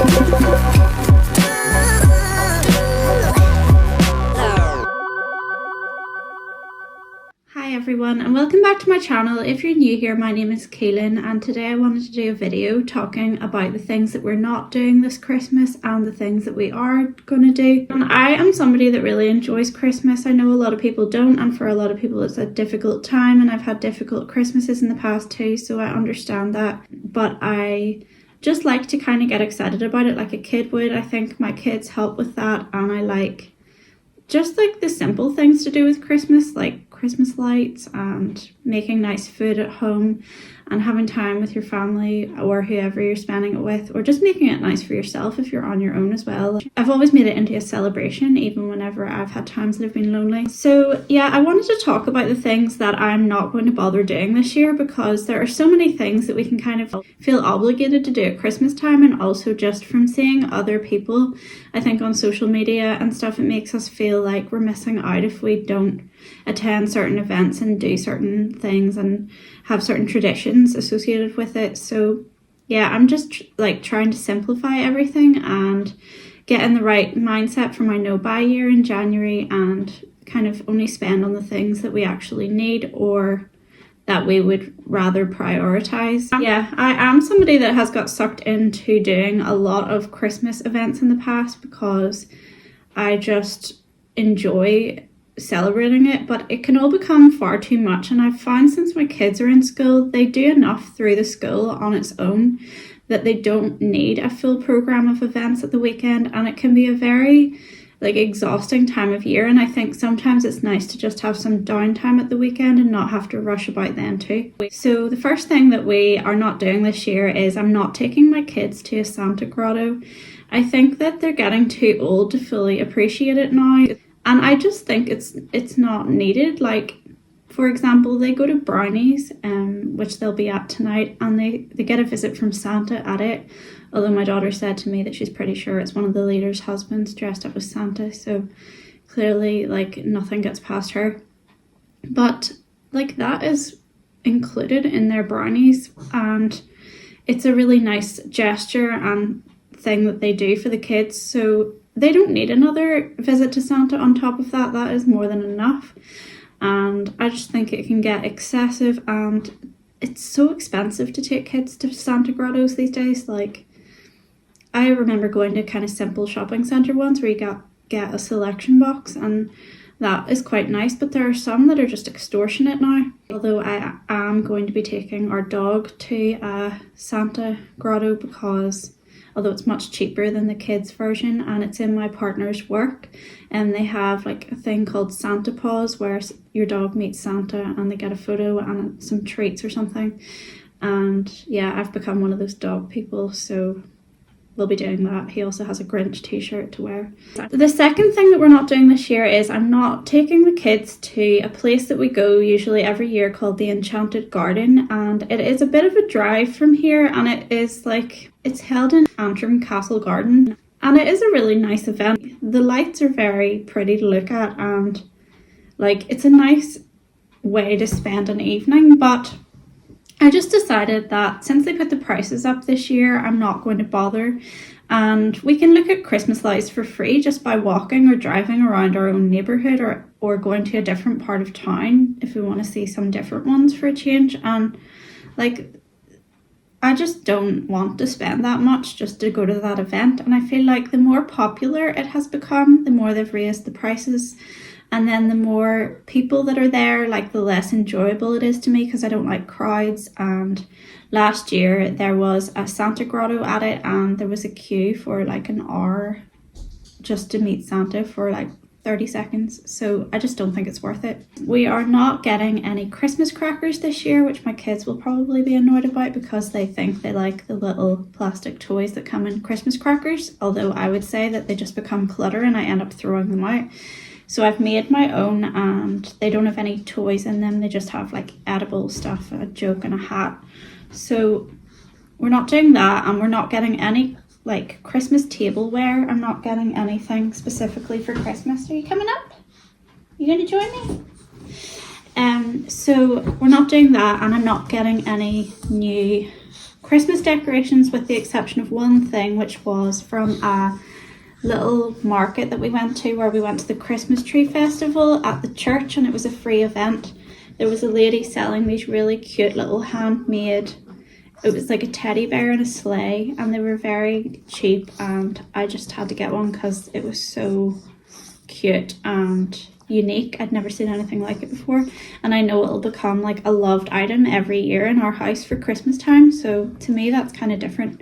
Hi everyone and welcome back to my channel. If you're new here, my name is Kaylin and today I wanted to do a video talking about the things that we're not doing this Christmas and the things that we are going to do. And I am somebody that really enjoys Christmas. I know a lot of people don't, and for a lot of people it's a difficult time, and I've had difficult Christmases in the past too, so I understand that. But I just like to kind of get excited about it like a kid would. I think my kids help with that, and I like just like the simple things to do with Christmas, like Christmas lights and making nice food at home and having time with your family or whoever you're spending it with, or just making it nice for yourself if you're on your own as well. I've always made it into a celebration, even whenever I've had times that I've been lonely. So yeah, I wanted to talk about the things that I'm not going to bother doing this year, because there are so many things that we can kind of feel obligated to do at Christmas time, and also just from seeing other people, I think on social media and stuff, it makes us feel like we're missing out if we don't attend certain events and do certain things and have certain traditions associated with it. So yeah, I'm just like trying to simplify everything and get in the right mindset for my no-buy year in January, and kind of only spend on the things that we actually need or that we would rather prioritize. Yeah, I am somebody that has got sucked into doing a lot of Christmas events in the past because I just enjoy celebrating it, but it can all become far too much. And I've found since my kids are in school, they do enough through the school on its own that they don't need a full program of events at the weekend, and it can be a very exhausting time of year. And I think sometimes it's nice to just have some downtime at the weekend and not have to rush about then too. So the first thing that we are not doing this year is I'm not taking my kids to a Santa grotto. I think that they're getting too old to fully appreciate it now. And I just think it's not needed. Like, for example, they go to Brownies, which they'll be at tonight, and they get a visit from Santa at it. Although my daughter said to me that she's pretty sure it's one of the leader's husbands dressed up as Santa. So clearly, nothing gets past her. But, that is included in their Brownies. And it's a really nice gesture and thing that they do for the kids. So they don't need another visit to Santa on top of that. That is more than enough. And I just think it can get excessive, and it's so expensive to take kids to Santa grottos these days. I remember going to kind of simple shopping centre once where you get a selection box, and that is quite nice, but there are some that are just extortionate now. Although I am going to be taking our dog to a Santa grotto because although it's much cheaper than the kids version, and it's in my partner's work, and they have a thing called Santa Paws where your dog meets Santa and they get a photo and some treats or something. And yeah, I've become one of those dog people, so we'll be doing that. He also has a Grinch t-shirt to wear. The second thing that we're not doing this year is I'm not taking the kids to a place that we go usually every year called the Enchanted Garden, and it is a bit of a drive from here, and it is it's held in Antrim Castle Garden, and it is a really nice event. The lights are very pretty to look at, and it's a nice way to spend an evening. But I just decided that since they put the prices up this year, I'm not going to bother, and we can look at Christmas lights for free just by walking or driving around our own neighbourhood, or going to a different part of town if we want to see some different ones for a change. And I just don't want to spend that much just to go to that event, and I feel like the more popular it has become, the more they've raised the prices. And then the more people that are there, the less enjoyable it is to me, because I don't like crowds. And last year there was a Santa grotto at it, and there was a queue for an hour just to meet Santa for 30 seconds. So I just don't think it's worth it. We are not getting any Christmas crackers this year, which my kids will probably be annoyed about because they think they like the little plastic toys that come in Christmas crackers. Although I would say that they just become clutter and I end up throwing them out. So I've made my own, and they don't have any toys in them. They just have edible stuff, a joke and a hat. So we're not doing that, and we're not getting any Christmas tableware. I'm not getting anything specifically for Christmas. Are you coming up? You going to join me? So we're not doing that, and I'm not getting any new Christmas decorations with the exception of one thing, which was from a little market that we went to, where we went to the Christmas tree festival at the church, and it was a free event. There was a lady selling these really cute little handmade, it was like a teddy bear in a sleigh, and they were very cheap, and I just had to get one because it was so cute and unique. I'd never seen anything like it before, and I know it'll become like a loved item every year in our house for Christmas time, so to me that's kind of different.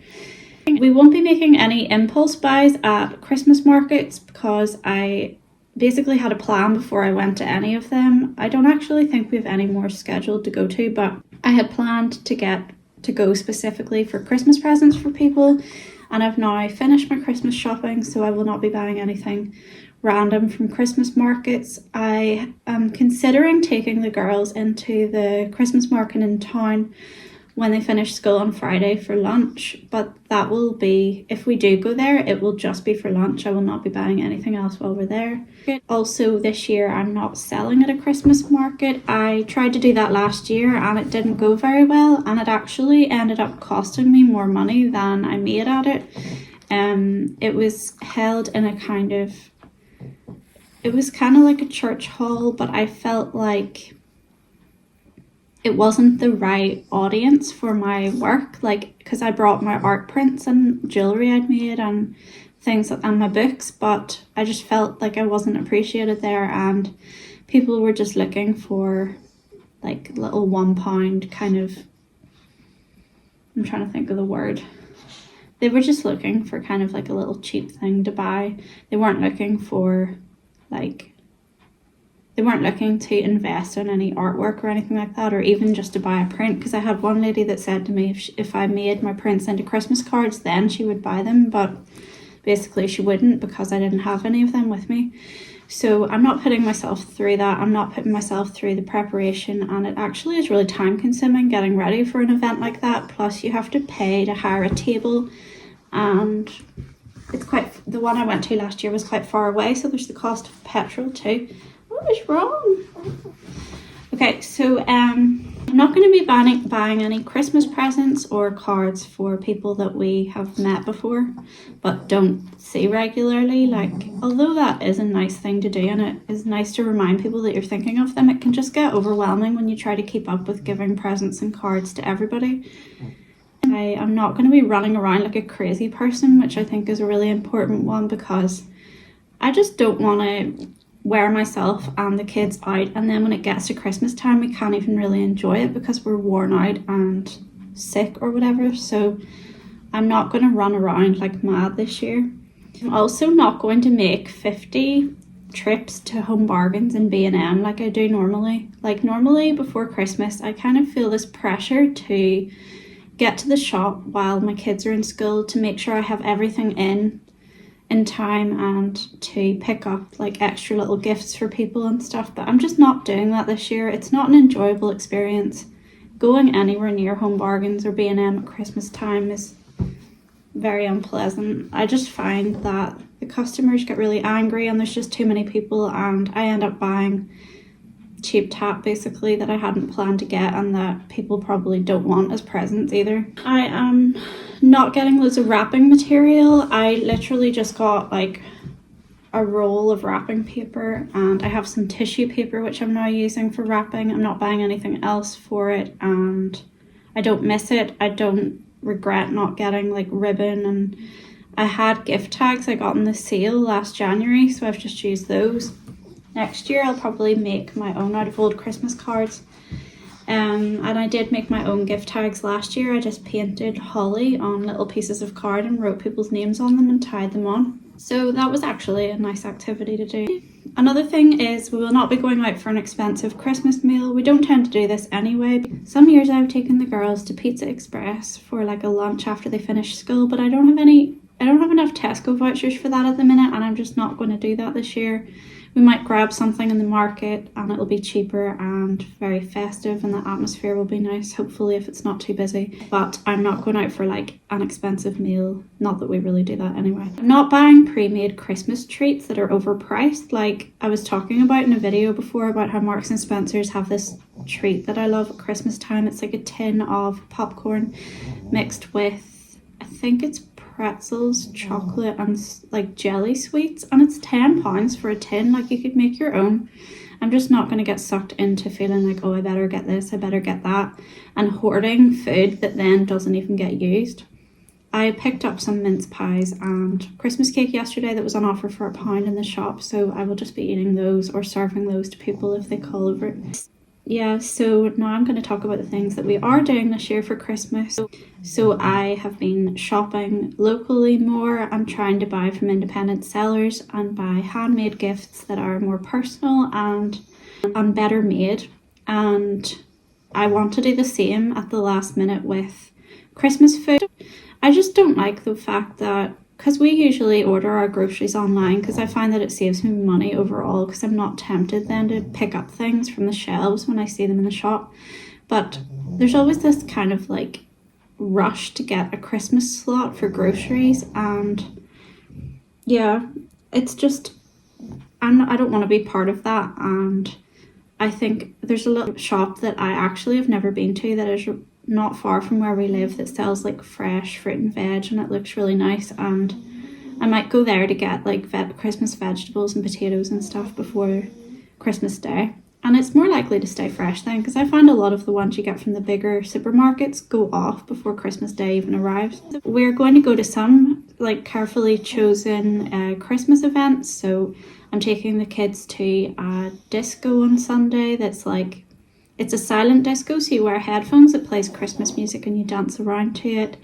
We won't be making any impulse buys at Christmas markets because I basically had a plan before I went to any of them. I don't actually think we have any more scheduled to go to, but I had planned to go specifically for Christmas presents for people, and I've now finished my Christmas shopping, so I will not be buying anything random from Christmas markets. I am considering taking the girls into the Christmas market in town when they finish school on Friday for lunch, but that will be, if we do go there, it will just be for lunch. I will not be buying anything else while we're there. Also this year I'm not selling at a Christmas market. I tried to do that last year and it didn't go very well, and it actually ended up costing me more money than I made at it. It was held in a kind of like a church hall, but I felt like it wasn't the right audience for my work, like, because I brought my art prints and jewellery I'd made and things and my books, but I just felt like I wasn't appreciated there, and people were just looking for like little £1 kind of, I'm trying to think of the word. They were just looking for kind of like a little cheap thing to buy. They weren't looking for they weren't looking to invest in any artwork or anything like that, or even just to buy a print, because I had one lady that said to me if I made my prints into Christmas cards then she would buy them, but basically she wouldn't because I didn't have any of them with me. So I'm not putting myself through that. I'm not putting myself through the preparation, and it actually is really time consuming getting ready for an event like that. Plus you have to pay to hire a table, and the one I went to last year was quite far away, so there's the cost of petrol too. What is wrong? Okay, so I'm not going to be buying any Christmas presents or cards for people that we have met before but don't see regularly. Like, although that is a nice thing to do and it is nice to remind people that you're thinking of them, it can just get overwhelming when you try to keep up with giving presents and cards to everybody. I am not going to be running around like a crazy person, which I think is a really important one, because I just don't want to wear myself and the kids out, and then when it gets to Christmas time we can't even really enjoy it because we're worn out and sick or whatever. So I'm not going to run around like mad this year. I'm also not going to make 50 trips to Home Bargains and B&M like I do normally. Like, normally before Christmas I kind of feel this pressure to get to the shop while my kids are in school to make sure I have everything in time and to pick up like extra little gifts for people and stuff, but I'm just not doing that this year. It's not an enjoyable experience. Going anywhere near Home Bargains or B&M at Christmas time is very unpleasant. I just find that the customers get really angry and there's just too many people, and I end up buying cheap tap basically that I hadn't planned to get and that people probably don't want as presents either. I am not getting loads of wrapping material. I literally just got like a roll of wrapping paper, and I have some tissue paper which I'm now using for wrapping. I'm not buying anything else for it, and I don't miss it. I don't regret not getting like ribbon, and I had gift tags I got in the sale last January, so I've just used those. Next year I'll probably make my own out of old Christmas cards. And I did make my own gift tags last year. I just painted holly on little pieces of card and wrote people's names on them and tied them on. So that was actually a nice activity to do. Another thing is we will not be going out for an expensive Christmas meal. We don't tend to do this anyway. Some years I've taken the girls to Pizza Express for like a lunch after they finish school, but I don't have enough Tesco vouchers for that at the minute, and I'm just not going to do that this year. we might grab something in the market and it'll be cheaper and very festive, and the atmosphere will be nice, hopefully, if it's not too busy. But I'm not going out for like an expensive meal, not that we really do that anyway. I'm not buying pre-made Christmas treats that are overpriced, like I was talking about in a video before about how Marks and Spencer's have this treat that I love at Christmas time. It's like a tin of popcorn mixed with, I think it's pretzels, chocolate, and like jelly sweets, and it's £10 for a tin. Like, you could make your own. I'm just not going to get sucked into feeling like, oh, I better get this, I better get that, and hoarding food that then doesn't even get used. I picked up some mince pies and Christmas cake yesterday that was on offer for £1 in the shop, so I will just be eating those or serving those to people if they call over. Yeah, so now I'm going to talk about the things that we are doing this year for Christmas. So I have been shopping locally more. I'm trying to buy from independent sellers and buy handmade gifts that are more personal and better made. And I want to do the same at the last minute with Christmas food. I just don't like the fact that, because we usually order our groceries online, because I find that it saves me money overall, because I'm not tempted then to pick up things from the shelves when I see them in the shop. But there's always this kind of like rush to get a Christmas slot for groceries, and yeah, it's just, I don't want to be part of that. And I think there's a little shop that I actually have never been to that is not far from where we live that sells like fresh fruit and veg, and it looks really nice, and I might go there to get like Christmas vegetables and potatoes and stuff before Christmas Day. And it's more likely to stay fresh then, because I find a lot of the ones you get from the bigger supermarkets go off before Christmas Day even arrives. We're going to go to some like carefully chosen Christmas events. So I'm taking the kids to a disco on Sunday that's like, it's a silent disco, so you wear headphones, it plays Christmas music and you dance around to it.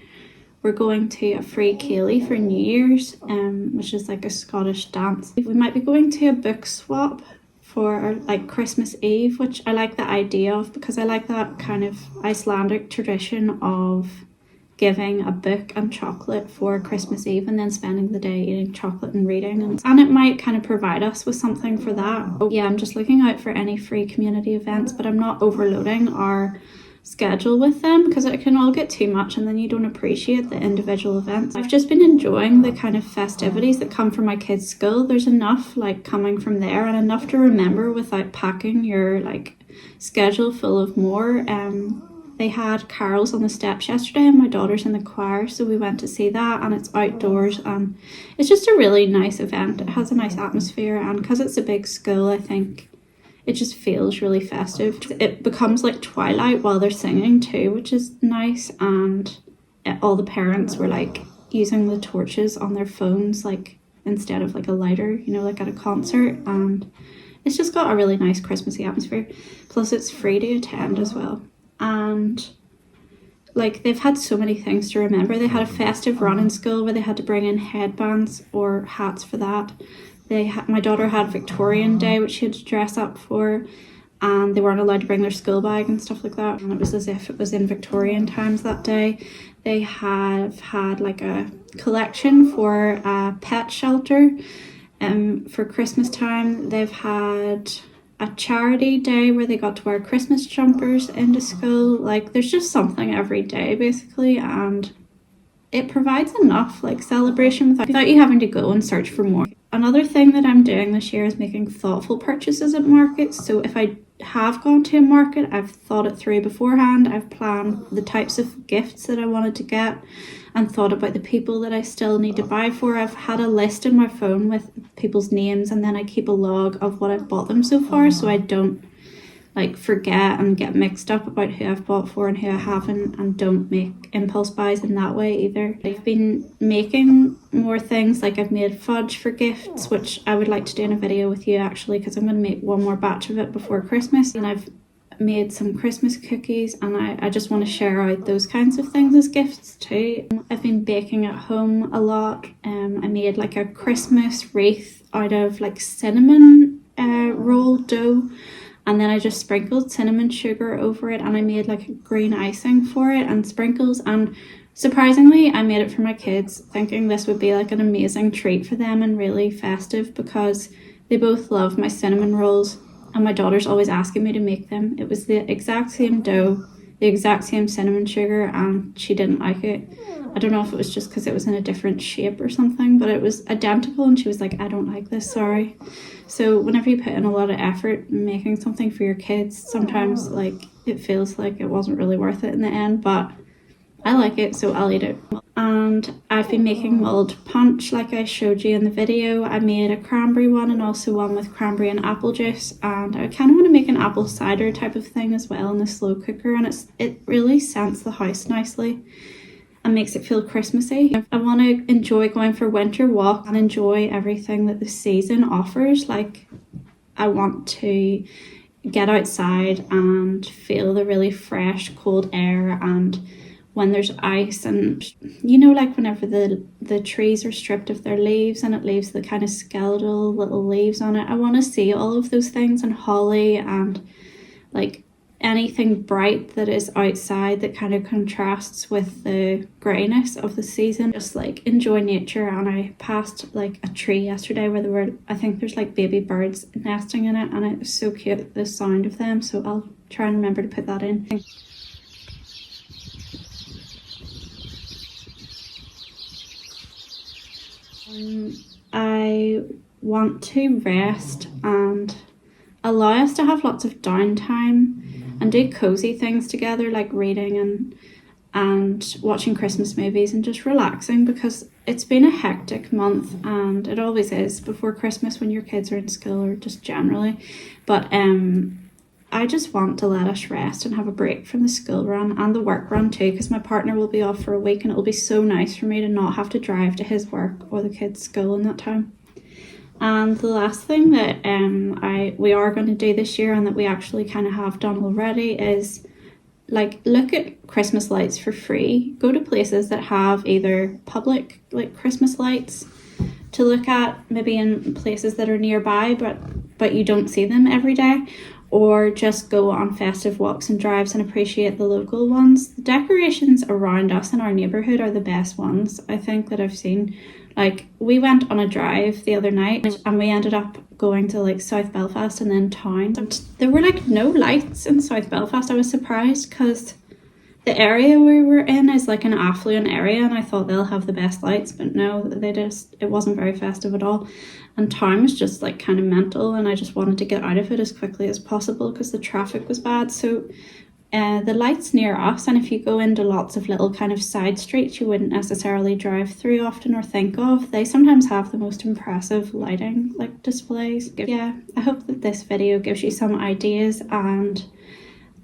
We're going to a free ceilidh for New Year's, which is like a Scottish dance. We might be going to a book swap for like Christmas Eve, which I like the idea of, because I like that kind of Icelandic tradition of giving a book and chocolate for Christmas Eve and then spending the day eating chocolate and reading, and it might kind of provide us with something for that. Yeah, I'm just looking out for any free community events, but I'm not overloading our schedule with them, because it can all get too much and then you don't appreciate the individual events. I've just been enjoying the kind of festivities that come from my kids' school. There's enough like coming from there and enough to remember without packing your like schedule full of more. They had carols on the steps yesterday and my daughter's in the choir, so we went to see that, and it's outdoors and it's just a really nice event. It has a nice atmosphere, and because it's a big school, I think it just feels really festive. It becomes like twilight while they're singing too, which is nice, and all the parents were like using the torches on their phones like instead of like a lighter, you know, like at a concert, and it's just got a really nice Christmassy atmosphere. Plus it's free to attend as well. And like they've had so many things to remember. They had a festive run in school where they had to bring in headbands or hats for that. My daughter had Victorian Day, which she had to dress up for, and they weren't allowed to bring their school bag and stuff like that, and it was as if it was in Victorian times that day. They have had like a collection for a pet shelter for Christmas time. They've had a charity day where they got to wear Christmas jumpers into school. Like there's just something every day basically, and it provides enough like celebration without you having to go and search for more. Another thing that I'm doing this year is making thoughtful purchases at markets. So if I have gone to a market, I've thought it through beforehand. I've planned the types of gifts that I wanted to get and thought about the people that I still need to buy for. I've had a list in my phone with people's names, and then I keep a log of what I've bought them so far, so I don't like forget and get mixed up about who I've bought for and who I haven't, and don't make impulse buys in that way either. I've been making more things, like I've made fudge for gifts, which I would like to do in a video with you actually, because I'm going to make one more batch of it before Christmas, and I've made some Christmas cookies, and I just want to share out those kinds of things as gifts too. I've been baking at home a lot. I made like a Christmas wreath out of like cinnamon roll dough, and then I just sprinkled cinnamon sugar over it, and I made like a green icing for it and sprinkles, and surprisingly I made it for my kids thinking this would be like an amazing treat for them and really festive, because They both love my cinnamon rolls, and my daughter's always asking me to make them. It was the exact same dough, the exact same cinnamon sugar, and she didn't like it. I don't know if it was just because it was in a different shape or something, but it was identical, and she was like, I don't like this, sorry. So whenever you put in a lot of effort making something for your kids, sometimes like it feels like it wasn't really worth it in the end, but I like it, so I'll eat it. And I've been making mulled punch like I showed you in the video. I made a cranberry one and also one with cranberry and apple juice, and I kind of want to make an apple cider type of thing as well in the slow cooker, and it really scents the house nicely and makes it feel Christmassy. I want to enjoy going for winter walk and enjoy everything that the season offers. Like, I want to get outside and feel the really fresh cold air, and when there's ice, and you know, like whenever the trees are stripped of their leaves and it leaves the kind of skeletal little leaves on it, I want to see all of those things, and holly and like anything bright that is outside that kind of contrasts with the greyness of the season. Just like enjoy nature. And I passed like a tree yesterday where there were, I think there's like baby birds nesting in it, and it was so cute, the sound of them, so I'll try and remember to put that in. I want to rest and allow us to have lots of downtime and do cozy things together, like reading and watching Christmas movies and just relaxing, because it's been a hectic month, and it always is before Christmas when your kids are in school or just generally. But I just want to let us rest and have a break from the school run and the work run too, because my partner will be off for a week, and it'll be so nice for me to not have to drive to his work or the kids' school in that time. And the last thing that we are going to do this year, and that we actually kind of have done already, is like look at Christmas lights for free. Go to places that have either public like Christmas lights to look at, maybe in places that are nearby but you don't see them every day, or just go on festive walks and drives and appreciate the local ones. The decorations around us in our neighbourhood are the best ones, I think, that I've seen. Like, we went on a drive the other night and we ended up going to like South Belfast and then town. And there were like no lights in South Belfast. I was surprised because the area we were in is like an affluent area, and I thought they'll have the best lights, but no, it wasn't very festive at all. And town was just like kind of mental, and I just wanted to get out of it as quickly as possible because the traffic was bad. So the lights near us, and if you go into lots of little kind of side streets you wouldn't necessarily drive through often or think of, they sometimes have the most impressive lighting like displays. Yeah, I hope that this video gives you some ideas, and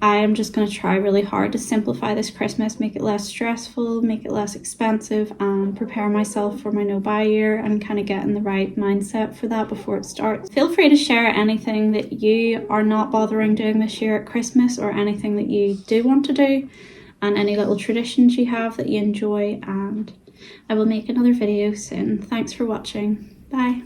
I am just going to try really hard to simplify this Christmas, make it less stressful, make it less expensive, and prepare myself for my no-buy year and kind of get in the right mindset for that before it starts. Feel free to share anything that you are not bothering doing this year at Christmas, or anything that you do want to do, and any little traditions you have that you enjoy, and I will make another video soon. Thanks for watching. Bye.